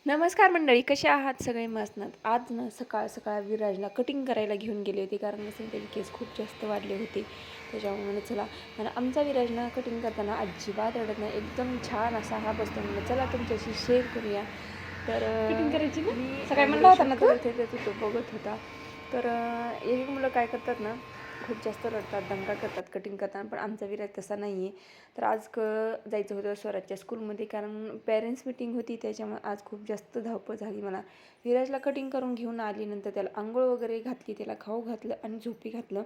नमस्कार मंडळी, कसे आहात सगळे? मसनात. आज ना सकाळ सकाळ विराजला कटिंग करायला घेऊन गेले होते, कारण कसं त्याचे केस खूप जास्त वाढले होते. त्याच्यामुळे चला, आणि आमचा विराजना कटिंग करताना अजिबात रडत नाही, एकदम छान असा हा बसतो. म्हणलं चला तुमच्याशी शेअर करूया. तर कटिंग करायची ना मी सकाळी म्हणला होता ना तू. तो बघत होता. तर एक मुलं काय करतात ना, खूप जास्त रडतात, दंगा करतात कटिंग करताना, पण आमचा विराज तसा नाही आहे. तर आज जायचं होतं स्वराजच्या स्कूलमध्ये, कारण पेरेंट्स मीटिंग होती. त्याच्यामुळे आज खूप जास्त धावपळ झाली मला. विराजला कटिंग करून घेऊन आली, नंतर त्याला आंघोळ वगैरे घातली, त्याला खाऊ घातलं आणि झोपी घातलं.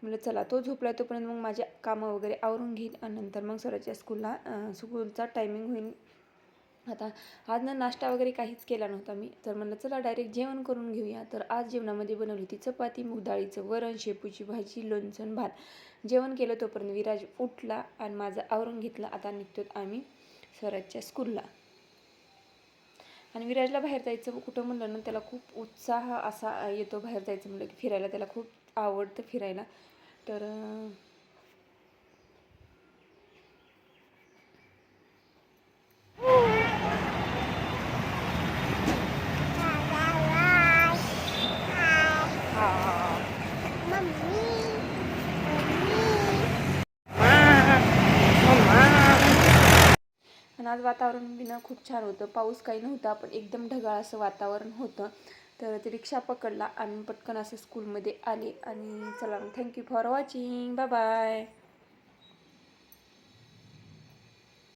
म्हटलं चला तो झोपला तोपर्यंत मग माझे कामं वगैरे आवरून घेईन, आणि नंतर मग स्वराजच्या स्कूलचा टायमिंग होईल. आता आज ना नाश्ता वगैरे काहीच केला नव्हता मी, तर म्हणलं चला डायरेक्ट जेवण करून घेऊया. तर आज जेवणामध्ये बनवली होती चपाती, मूग डाळीचं वरण, शेपूची भाजी, लोणचं, भात. जेवण केलं तोपर्यंत विराज उठला आणि माझं आवरून घेतलं. आता निघतो आम्ही स्वराजच्या स्कूलला. आणि विराजला बाहेर जायचं कुठं म्हणलं ना, त्याला खूप उत्साह असा येतो बाहेर जायचं म्हणलं की फिरायला. त्याला खूप आवडतं फिरायला. तर आणि आज वातावरण बी ना खूप छान होतं. पाऊस काही नव्हता, पण एकदम ढगाळ असं वातावरण होतं. तर ती रिक्षा पकडला आणि पटकन असं स्कूलमध्ये आले. आणि चला, thank you for watching, bye bye.